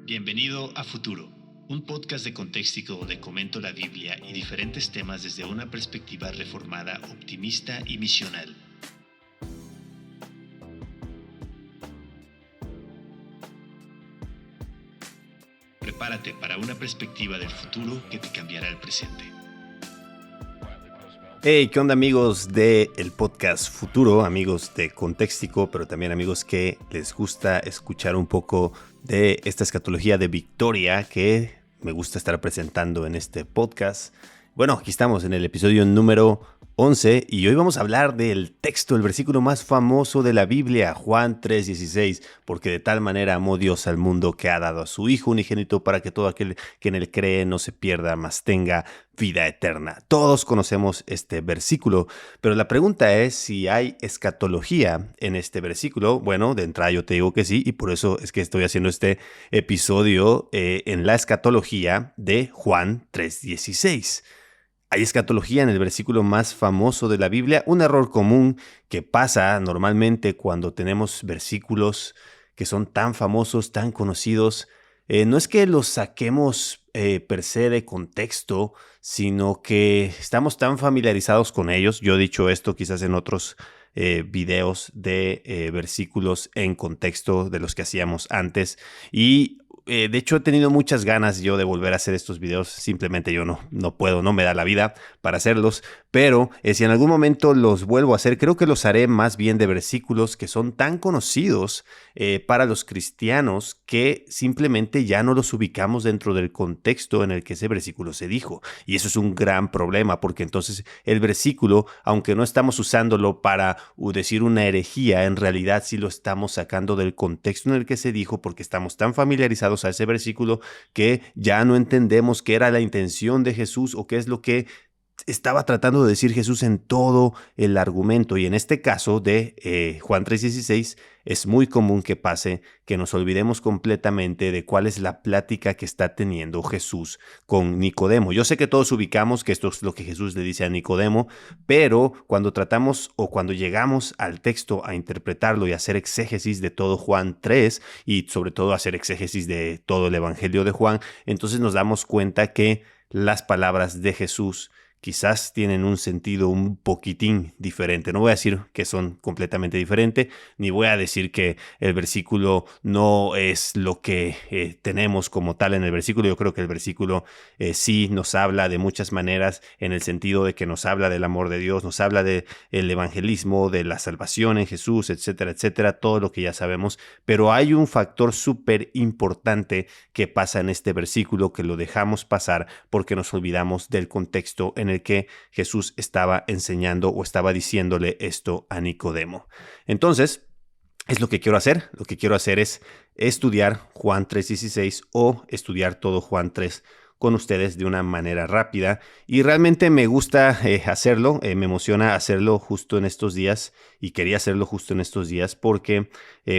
Bienvenido a Futuro, un podcast de Contextico donde comento la Biblia y diferentes temas desde una perspectiva reformada, optimista y misional. Prepárate para una perspectiva del futuro que te cambiará el presente. Hey, ¿qué onda amigos del podcast Futuro? Amigos de Contextico, pero también amigos que les gusta escuchar un poco de esta escatología de victoria que me gusta estar presentando en este podcast. Bueno, aquí estamos en el episodio número 11 y hoy vamos a hablar del texto, el versículo más famoso de la Biblia, Juan 3:16, porque de tal manera amó Dios al mundo que ha dado a su Hijo unigénito para que todo aquel que en él cree no se pierda, mas tenga vida eterna. Todos conocemos este versículo, pero la pregunta es si hay escatología en este versículo. Bueno, de entrada yo te digo que sí, y por eso es que estoy haciendo este episodio en la escatología de Juan 3:16. Hay escatología en el versículo más famoso de la Biblia, un error común que pasa normalmente cuando tenemos versículos que son tan famosos, tan conocidos. No es que los saquemos per se de contexto, sino que estamos tan familiarizados con ellos. Yo he dicho esto quizás en otros videos de versículos en contexto de los que hacíamos antes y de hecho, he tenido muchas ganas yo de volver a hacer estos videos. Simplemente yo no puedo, no me da la vida para hacerlos. Pero si en algún momento los vuelvo a hacer, creo que los haré más bien de versículos que son tan conocidos para los cristianos que simplemente ya no los ubicamos dentro del contexto en el que ese versículo se dijo. Y eso es un gran problema porque entonces el versículo, aunque no estamos usándolo para decir una herejía, en realidad sí lo estamos sacando del contexto en el que se dijo porque estamos tan familiarizados a ese versículo que ya no entendemos qué era la intención de Jesús o qué es lo que estaba tratando de decir Jesús en todo el argumento. Y en este caso de Juan 3:16 es muy común que pase que nos olvidemos completamente de cuál es la plática que está teniendo Jesús con Nicodemo. Yo sé que todos ubicamos que esto es lo que Jesús le dice a Nicodemo, pero cuando tratamos o cuando llegamos al texto a interpretarlo y hacer exégesis de todo Juan 3 y sobre todo hacer exégesis de todo el Evangelio de Juan, entonces nos damos cuenta que las palabras de Jesús quizás tienen un sentido un poquitín diferente. No voy a decir que son completamente diferentes, ni voy a decir que el versículo no es lo que tenemos como tal en el versículo. Yo creo que el versículo sí nos habla de muchas maneras, en el sentido de que nos habla del amor de Dios, nos habla del evangelismo, de la salvación en Jesús, etcétera, etcétera, todo lo que ya sabemos. Pero hay un factor súper importante que pasa en este versículo que lo dejamos pasar porque nos olvidamos del contexto en el que Jesús estaba enseñando o estaba diciéndole esto a Nicodemo. Entonces, es lo que quiero hacer. Lo que quiero hacer es estudiar Juan 3:16 o estudiar todo Juan 3 con ustedes de una manera rápida y realmente me gusta hacerlo, me emociona hacerlo justo en estos días y quería hacerlo justo en estos días porque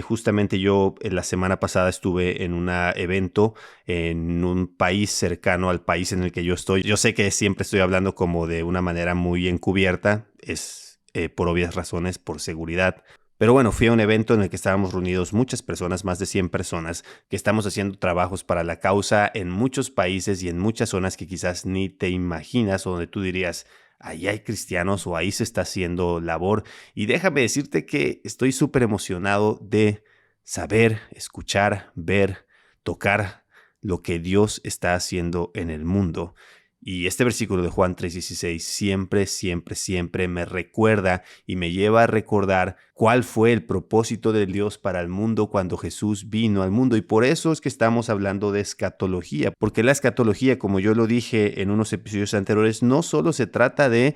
justamente yo la semana pasada estuve en un evento en un país cercano al país en el que yo estoy. Yo sé que siempre estoy hablando como de una manera muy encubierta, es por obvias razones, por seguridad. Pero bueno, fui a un evento en el que estábamos reunidos muchas personas, más de 100 personas, que estamos haciendo trabajos para la causa en muchos países y en muchas zonas que quizás ni te imaginas o donde tú dirías, ahí hay cristianos o ahí se está haciendo labor. Y déjame decirte que estoy súper emocionado de saber, escuchar, ver, tocar lo que Dios está haciendo en el mundo. Y este versículo de Juan 3:16 siempre me recuerda y me lleva a recordar cuál fue el propósito de Dios para el mundo cuando Jesús vino al mundo. Y por eso es que estamos hablando de escatología, porque la escatología, como yo lo dije en unos episodios anteriores, no solo se trata de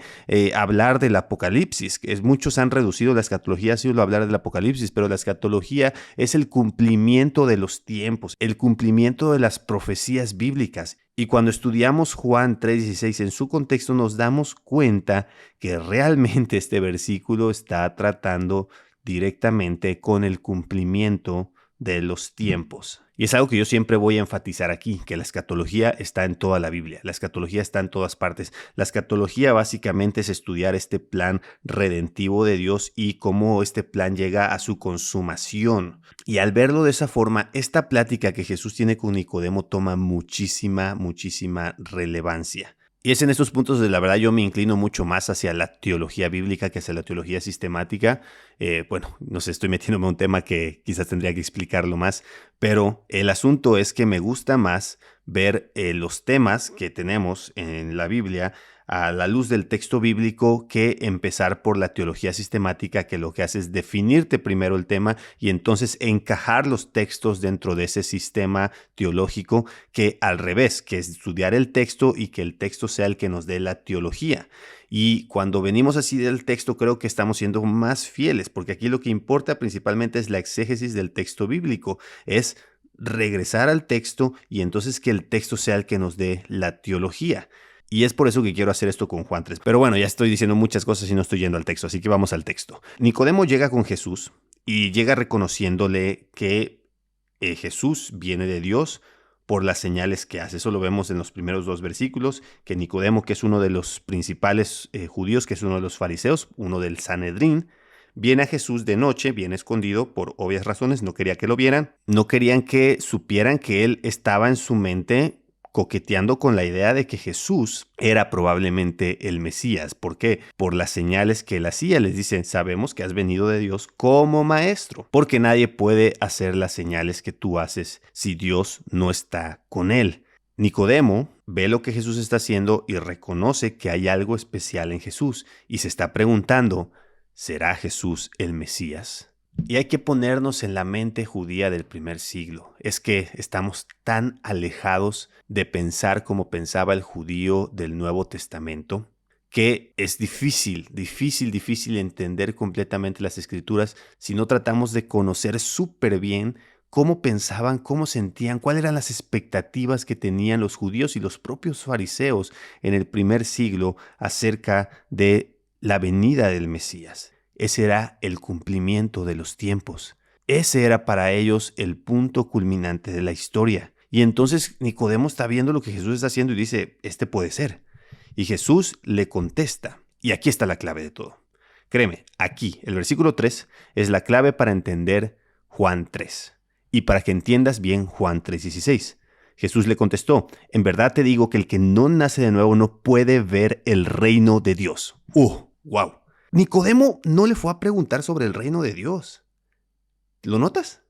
hablar del apocalipsis. Muchos han reducido la escatología a solo hablar del apocalipsis, pero la escatología es el cumplimiento de los tiempos, el cumplimiento de las profecías bíblicas. Y cuando estudiamos Juan 3:16 en su contexto nos damos cuenta que realmente este versículo está tratando directamente con el cumplimiento de los tiempos. Y es algo que yo siempre voy a enfatizar aquí, que la escatología está en toda la Biblia, la escatología está en todas partes. La escatología básicamente es estudiar este plan redentivo de Dios y cómo este plan llega a su consumación. Y al verlo de esa forma, esta plática que Jesús tiene con Nicodemo toma muchísima relevancia. Y es en estos puntos de la verdad yo me inclino mucho más hacia la teología bíblica que hacia la teología sistemática. No sé, estoy metiéndome en un tema que quizás tendría que explicarlo más, pero el asunto es que me gusta más ver los temas que tenemos en la Biblia a la luz del texto bíblico que empezar por la teología sistemática, que lo que hace es definirte primero el tema y entonces encajar los textos dentro de ese sistema teológico, que al revés, que es estudiar el texto y que el texto sea el que nos dé la teología. Y cuando venimos así del texto, creo que estamos siendo más fieles, porque aquí lo que importa principalmente es la exégesis del texto bíblico, es regresar al texto y entonces que el texto sea el que nos dé la teología. Y es por eso que quiero hacer esto con Juan 3. Pero bueno, ya estoy diciendo muchas cosas y no estoy yendo al texto, así que vamos al texto. Nicodemo llega con Jesús y llega reconociéndole que Jesús viene de Dios por las señales que hace. Eso lo vemos en los primeros 2 versículos, que Nicodemo, que es uno de los principales judíos, que es uno de los fariseos, uno del Sanedrín, viene a Jesús de noche, viene escondido por obvias razones, no quería que lo vieran, no querían que supieran que él estaba en su mente coqueteando con la idea de que Jesús era probablemente el Mesías. ¿Por qué? Por las señales que él hacía. Les dicen, sabemos que has venido de Dios como maestro, porque nadie puede hacer las señales que tú haces si Dios no está con él. Nicodemo ve lo que Jesús está haciendo y reconoce que hay algo especial en Jesús y se está preguntando, ¿será Jesús el Mesías? Y hay que ponernos en la mente judía del primer siglo. Es que estamos tan alejados de pensar como pensaba el judío del Nuevo Testamento, que es difícil entender completamente las Escrituras si no tratamos de conocer súper bien cómo pensaban, cómo sentían, cuáles eran las expectativas que tenían los judíos y los propios fariseos en el primer siglo acerca de la venida del Mesías. Ese era el cumplimiento de los tiempos. Ese era para ellos el punto culminante de la historia. Y entonces Nicodemo está viendo lo que Jesús está haciendo y dice, este puede ser. Y Jesús le contesta. Y aquí está la clave de todo. Créeme, aquí, el versículo 3 es la clave para entender Juan 3. Y para que entiendas bien Juan 3:16. Jesús le contestó, en verdad te digo que el que no nace de nuevo no puede ver el reino de Dios. ¡Wow! Nicodemo no le fue a preguntar sobre el reino de Dios. ¿Lo notas?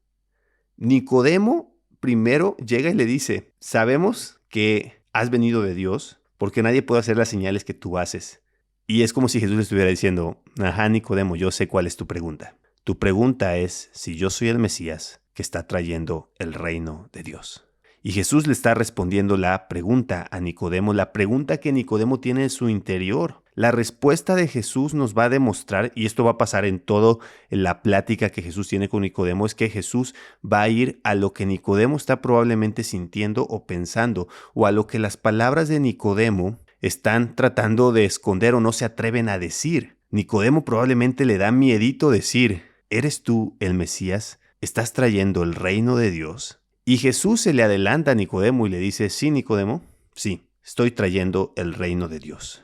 Nicodemo primero llega y le dice, sabemos que has venido de Dios porque nadie puede hacer las señales que tú haces. Y es como si Jesús le estuviera diciendo, ajá, Nicodemo, yo sé cuál es tu pregunta. Tu pregunta es si yo soy el Mesías que está trayendo el reino de Dios. Y Jesús le está respondiendo la pregunta a Nicodemo, la pregunta que Nicodemo tiene en su interior. La respuesta de Jesús nos va a demostrar, y esto va a pasar en toda la plática que Jesús tiene con Nicodemo, es que Jesús va a ir a lo que Nicodemo está probablemente sintiendo o pensando, o a lo que las palabras de Nicodemo están tratando de esconder o no se atreven a decir. Nicodemo probablemente le da miedito decir, ¿eres tú el Mesías? ¿Estás trayendo el reino de Dios? Y Jesús se le adelanta a Nicodemo y le dice, sí, Nicodemo, sí, estoy trayendo el reino de Dios.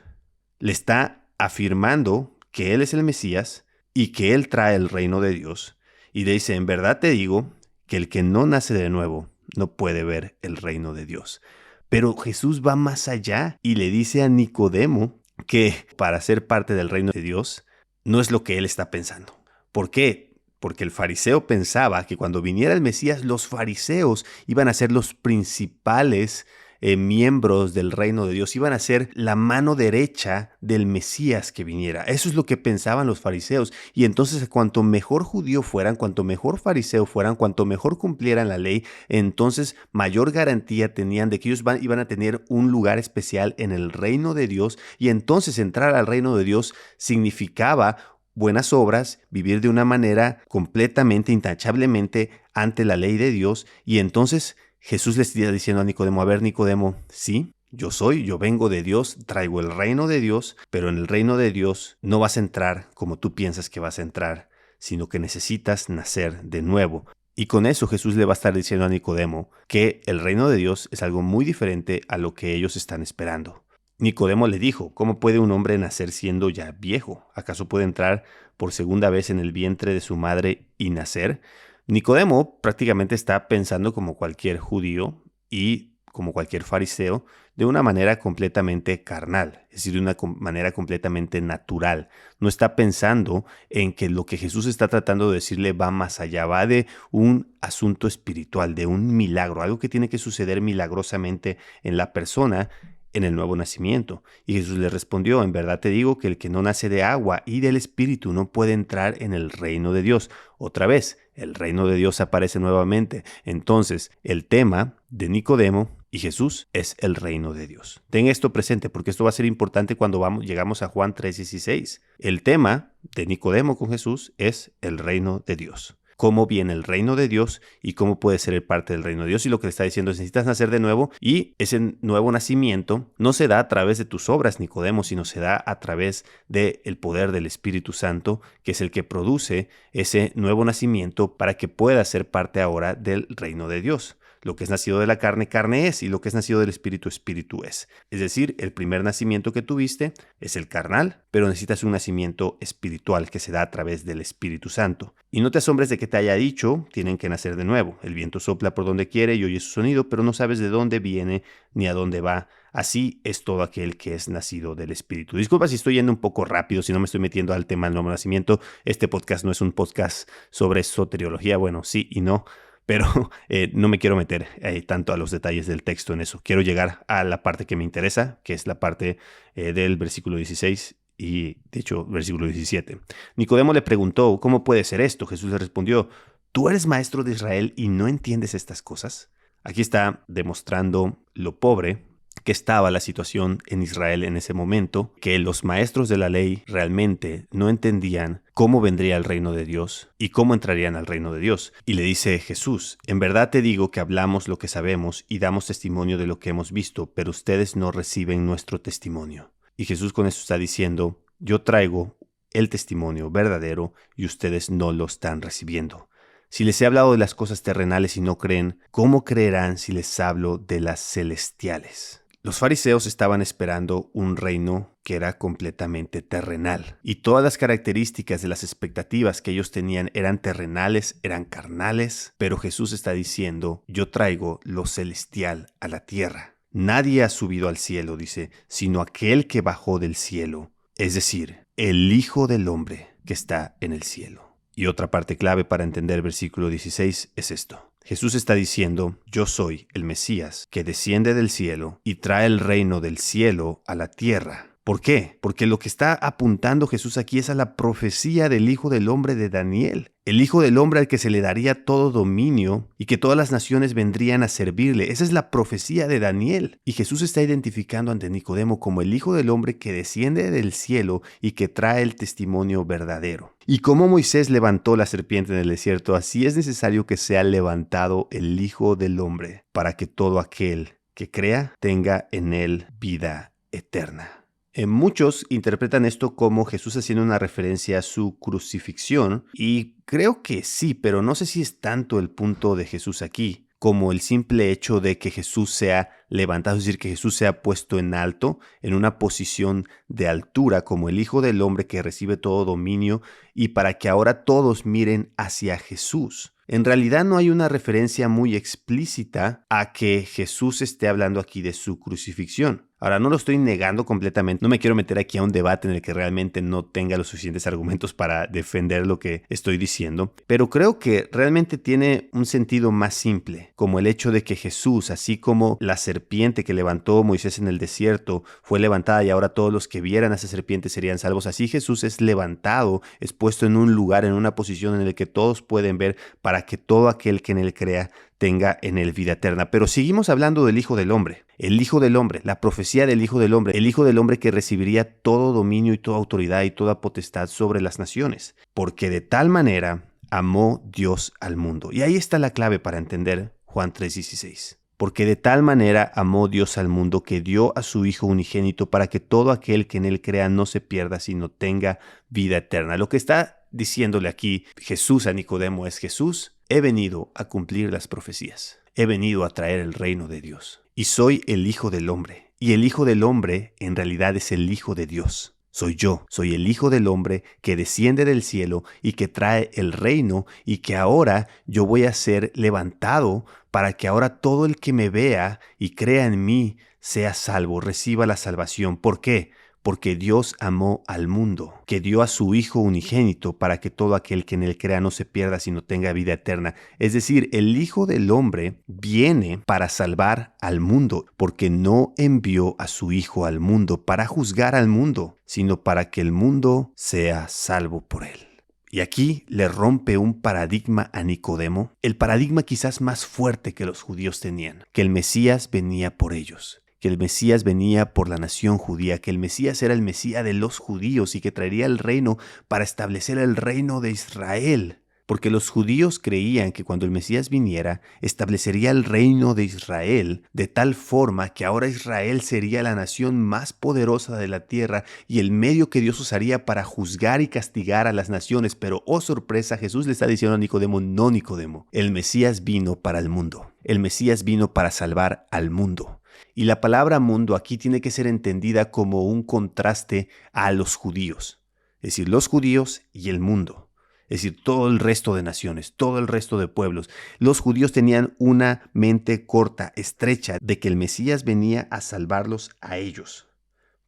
Le está afirmando que Él es el Mesías y que Él trae el reino de Dios. Y le dice, en verdad te digo que el que no nace de nuevo no puede ver el reino de Dios. Pero Jesús va más allá y le dice a Nicodemo que para ser parte del reino de Dios no es lo que él está pensando. ¿Por qué? Porque el fariseo pensaba que cuando viniera el Mesías, los fariseos iban a ser los principales miembros del reino de Dios, iban a ser la mano derecha del Mesías que viniera. Eso es lo que pensaban los fariseos. Y entonces, cuanto mejor judío fueran, cuanto mejor fariseo fueran, cuanto mejor cumplieran la ley, entonces mayor garantía tenían de que ellos iban a tener un lugar especial en el reino de Dios. Y entonces entrar al reino de Dios significaba buenas obras, vivir de una manera completamente, intachablemente ante la ley de Dios. Y entonces Jesús le está diciendo a Nicodemo, a ver, Nicodemo, sí, yo vengo de Dios, traigo el reino de Dios, pero en el reino de Dios no vas a entrar como tú piensas que vas a entrar, sino que necesitas nacer de nuevo. Y con eso Jesús le va a estar diciendo a Nicodemo que el reino de Dios es algo muy diferente a lo que ellos están esperando. Nicodemo le dijo, ¿cómo puede un hombre nacer siendo ya viejo? ¿Acaso puede entrar por segunda vez en el vientre de su madre y nacer? Nicodemo prácticamente está pensando como cualquier judío y como cualquier fariseo, de una manera completamente carnal, es decir, de una manera completamente natural. No está pensando en que lo que Jesús está tratando de decirle va más allá, va de un asunto espiritual, de un milagro, algo que tiene que suceder milagrosamente en la persona en el nuevo nacimiento. Y Jesús le respondió, en verdad te digo que el que no nace de agua y del Espíritu no puede entrar en el reino de Dios. Otra vez, el reino de Dios aparece nuevamente. Entonces, el tema de Nicodemo y Jesús es el reino de Dios. Ten esto presente porque esto va a ser importante cuando llegamos a Juan 3:16. El tema de Nicodemo con Jesús es el reino de Dios. Cómo viene el reino de Dios y cómo puede ser parte del reino de Dios. Y lo que le está diciendo es, necesitas nacer de nuevo, y ese nuevo nacimiento no se da a través de tus obras, Nicodemo, sino se da a través del poder del Espíritu Santo, que es el que produce ese nuevo nacimiento para que pueda ser parte ahora del reino de Dios. Lo que es nacido de la carne, carne es, y lo que es nacido del Espíritu, espíritu es. Es decir, el primer nacimiento que tuviste es el carnal, pero necesitas un nacimiento espiritual que se da a través del Espíritu Santo. Y no te asombres de que te haya dicho, tienen que nacer de nuevo. El viento sopla por donde quiere y oye su sonido, pero no sabes de dónde viene ni a dónde va. Así es todo aquel que es nacido del Espíritu. Disculpa si estoy yendo un poco rápido, si no me estoy metiendo al tema del nuevo nacimiento. Este podcast no es un podcast sobre soteriología. Bueno, sí y no. Pero no me quiero meter tanto a los detalles del texto en eso. Quiero llegar a la parte que me interesa, que es la parte del versículo 16 y, de hecho, versículo 17. Nicodemo le preguntó, ¿cómo puede ser esto? Jesús le respondió, ¿tú eres maestro de Israel y no entiendes estas cosas? Aquí está demostrando lo pobre que estaba la situación en Israel en ese momento, que los maestros de la ley realmente no entendían cómo vendría el reino de Dios y cómo entrarían al reino de Dios. Y le dice Jesús, en verdad te digo que hablamos lo que sabemos y damos testimonio de lo que hemos visto, pero ustedes no reciben nuestro testimonio. Y Jesús con eso está diciendo, yo traigo el testimonio verdadero y ustedes no lo están recibiendo. Si les he hablado de las cosas terrenales y no creen, ¿cómo creerán si les hablo de las celestiales? Los fariseos estaban esperando un reino que era completamente terrenal, y todas las características de las expectativas que ellos tenían eran terrenales, eran carnales, pero Jesús está diciendo, yo traigo lo celestial a la tierra. Nadie ha subido al cielo, dice, sino aquel que bajó del cielo, es decir, el Hijo del Hombre que está en el cielo. Y otra parte clave para entender versículo 16 es esto. Jesús está diciendo, yo soy el Mesías que desciende del cielo y trae el reino del cielo a la tierra. ¿Por qué? Porque lo que está apuntando Jesús aquí es a la profecía del Hijo del Hombre de Daniel. El Hijo del Hombre al que se le daría todo dominio y que todas las naciones vendrían a servirle. Esa es la profecía de Daniel. Y Jesús está identificando ante Nicodemo como el Hijo del Hombre que desciende del cielo y que trae el testimonio verdadero. Y como Moisés levantó la serpiente en el desierto, así es necesario que sea levantado el Hijo del Hombre, para que todo aquel que crea tenga en él vida eterna. Muchos interpretan esto como Jesús haciendo una referencia a su crucifixión, y creo que sí, pero no sé si es tanto el punto de Jesús aquí como el simple hecho de que Jesús sea levantado, es decir, que Jesús sea puesto en alto, en una posición de altura, como el Hijo del Hombre que recibe todo dominio, y para que ahora todos miren hacia Jesús. En realidad no hay una referencia muy explícita a que Jesús esté hablando aquí de su crucifixión. Ahora, no lo estoy negando completamente, no me quiero meter aquí a un debate en el que realmente no tenga los suficientes argumentos para defender lo que estoy diciendo, pero creo que realmente tiene un sentido más simple, como el hecho de que Jesús, así como la serpiente que levantó Moisés en el desierto, fue levantada y ahora todos los que vieran a esa serpiente serían salvos, así Jesús es levantado, es puesto en un lugar, en una posición en la que todos pueden ver, para que todo aquel que en él crea tenga en él vida eterna. Pero seguimos hablando del Hijo del Hombre. El Hijo del Hombre, la profecía del Hijo del Hombre, el Hijo del Hombre que recibiría todo dominio y toda autoridad y toda potestad sobre las naciones. Porque de tal manera amó Dios al mundo. Y ahí está la clave para entender Juan 3:16. Porque de tal manera amó Dios al mundo que dio a su Hijo unigénito para que todo aquel que en él crea no se pierda, sino tenga vida eterna. Lo que está diciéndole aquí Jesús a Nicodemo es: Jesús he venido a cumplir las profecías. He venido a traer el reino de Dios. Y soy el Hijo del Hombre. Y el Hijo del Hombre en realidad es el Hijo de Dios. Soy yo, soy el Hijo del Hombre que desciende del cielo y que trae el reino y que ahora yo voy a ser levantado para que ahora todo el que me vea y crea en mí sea salvo, reciba la salvación. ¿Por qué? Porque Dios amó al mundo, que dio a su Hijo unigénito para que todo aquel que en él crea no se pierda, sino tenga vida eterna. Es decir, el Hijo del Hombre viene para salvar al mundo, porque no envió a su Hijo al mundo para juzgar al mundo, sino para que el mundo sea salvo por él. Y aquí le rompe un paradigma a Nicodemo, el paradigma quizás más fuerte que los judíos tenían, que el Mesías venía por ellos, que el Mesías venía por la nación judía, que el Mesías era el Mesías de los judíos y que traería el reino para establecer el reino de Israel. Porque los judíos creían que cuando el Mesías viniera, establecería el reino de Israel de tal forma que ahora Israel sería la nación más poderosa de la tierra y el medio que Dios usaría para juzgar y castigar a las naciones. Pero, oh sorpresa, Jesús le está diciendo a Nicodemo, no Nicodemo, el Mesías vino para el mundo. El Mesías vino para salvar al mundo. Y la palabra mundo aquí tiene que ser entendida como un contraste a los judíos. Es decir, los judíos y el mundo. Es decir, todo el resto de naciones, todo el resto de pueblos. Los judíos tenían una mente corta, estrecha, de que el Mesías venía a salvarlos a ellos.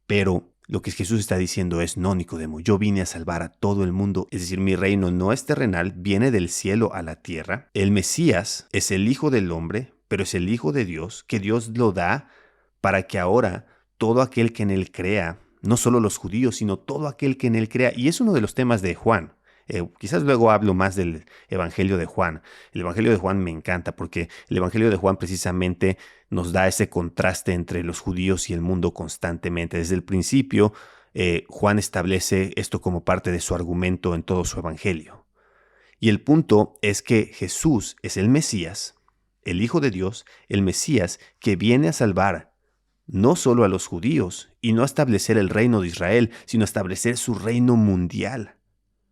Pero lo que Jesús está diciendo es, no, Nicodemo, yo vine a salvar a todo el mundo. Es decir, mi reino no es terrenal, viene del cielo a la tierra. El Mesías es el Hijo del Hombre, pero es el Hijo de Dios, que Dios lo da para que ahora todo aquel que en él crea, no solo los judíos, sino todo aquel que en él crea. Y es uno de los temas de Juan. Quizás luego hablo más del Evangelio de Juan. El Evangelio de Juan me encanta porque el Evangelio de Juan precisamente nos da ese contraste entre los judíos y el mundo constantemente. Desde el principio, Juan establece esto como parte de su argumento en todo su Evangelio. Y el punto es que Jesús es el Mesías, el Hijo de Dios, el Mesías que viene a salvar no solo a los judíos y no a establecer el reino de Israel, sino a establecer su reino mundial,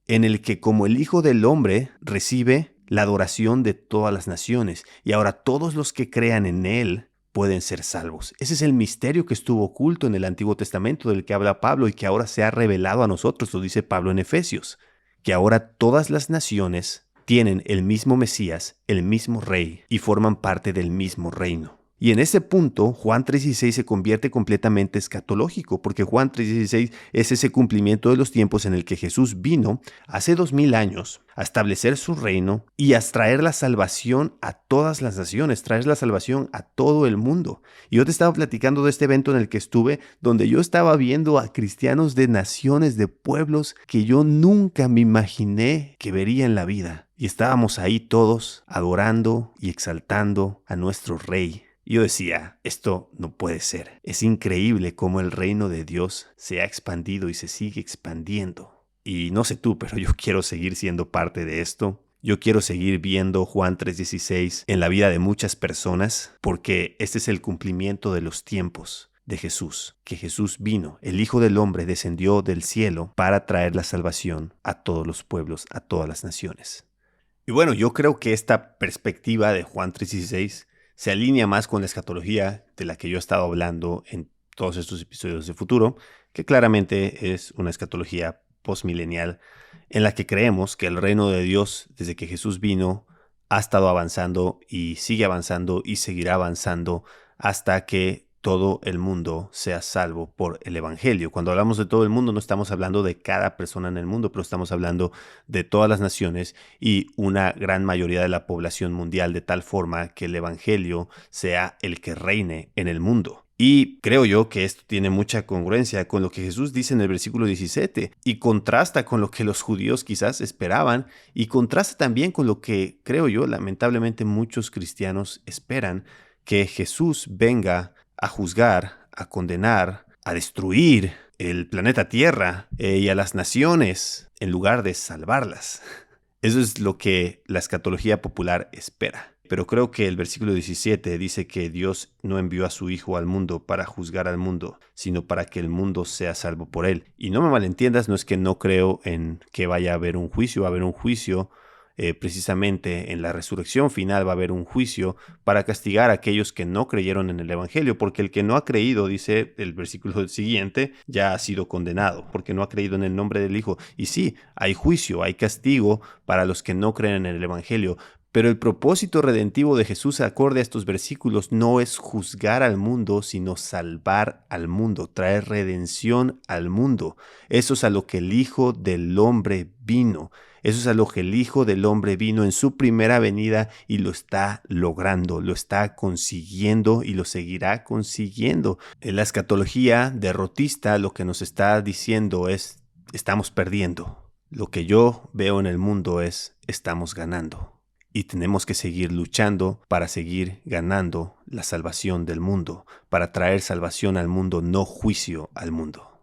en el que como el Hijo del Hombre recibe la adoración de todas las naciones y ahora todos los que crean en él pueden ser salvos. Ese es el misterio que estuvo oculto en el Antiguo Testamento del que habla Pablo y que ahora se ha revelado a nosotros, lo dice Pablo en Efesios, que ahora todas las naciones tienen el mismo Mesías, el mismo Rey y forman parte del mismo reino. Y en ese punto, Juan 3:16 se convierte completamente escatológico, porque Juan 3:16 es ese cumplimiento de los tiempos en el que Jesús vino hace 2000 años a establecer su reino y a traer la salvación a todas las naciones, traer la salvación a todo el mundo. Y yo te estaba platicando de este evento en el que estuve, donde yo estaba viendo a cristianos de naciones, de pueblos que yo nunca me imaginé que vería en la vida. Y estábamos ahí todos adorando y exaltando a nuestro Rey. Y yo decía, esto no puede ser. Es increíble cómo el reino de Dios se ha expandido y se sigue expandiendo. Y no sé tú, pero yo quiero seguir siendo parte de esto. Yo quiero seguir viendo Juan 3:16 en la vida de muchas personas, porque este es el cumplimiento de los tiempos de Jesús, que Jesús vino, el Hijo del Hombre descendió del cielo para traer la salvación a todos los pueblos, a todas las naciones. Y bueno, yo creo que esta perspectiva de Juan 3:16 se alinea más con la escatología de la que yo he estado hablando en todos estos episodios de Futuro, que claramente es una escatología postmilenial en la que creemos que el reino de Dios, desde que Jesús vino, ha estado avanzando y sigue avanzando y seguirá avanzando hasta que todo el mundo sea salvo por el Evangelio. Cuando hablamos de todo el mundo no estamos hablando de cada persona en el mundo, pero estamos hablando de todas las naciones y una gran mayoría de la población mundial, de tal forma que el Evangelio sea el que reine en el mundo. Y creo yo que esto tiene mucha congruencia con lo que Jesús dice en el versículo 17 y contrasta con lo que los judíos quizás esperaban y contrasta también con lo que creo yo lamentablemente muchos cristianos esperan, que Jesús venga a juzgar, a condenar, a destruir el planeta Tierra y a las naciones en lugar de salvarlas. Eso es lo que la escatología popular espera. Pero creo que el versículo 17 dice que Dios no envió a su Hijo al mundo para juzgar al mundo, sino para que el mundo sea salvo por él. Y no me malentiendas, no es que no creo en que vaya a haber un juicio, va a haber un juicio precisamente en la resurrección final va a haber un juicio para castigar a aquellos que no creyeron en el Evangelio, porque el que no ha creído, dice el versículo siguiente, ya ha sido condenado, porque no ha creído en el nombre del Hijo. Y sí, hay juicio, hay castigo para los que no creen en el Evangelio, pero el propósito redentivo de Jesús, acorde a estos versículos, no es juzgar al mundo, sino salvar al mundo, traer redención al mundo. Eso es a lo que el Hijo del Hombre vino. Eso es a lo que el Hijo del Hombre vino en su primera venida y lo está logrando, lo está consiguiendo y lo seguirá consiguiendo. En la escatología derrotista lo que nos está diciendo es, estamos perdiendo. Lo que yo veo en el mundo es, estamos ganando. Y tenemos que seguir luchando para seguir ganando la salvación del mundo, para traer salvación al mundo, no juicio al mundo.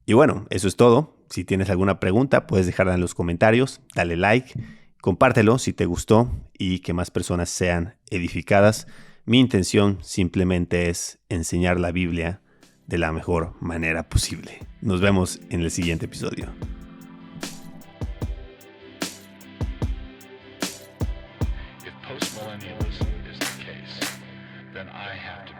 Y bueno, eso es todo. Si tienes alguna pregunta, puedes dejarla en los comentarios, dale like, compártelo si te gustó y que más personas sean edificadas. Mi intención simplemente es enseñar la Biblia de la mejor manera posible. Nos vemos en el siguiente episodio. Postmillennialism is the case, then I have to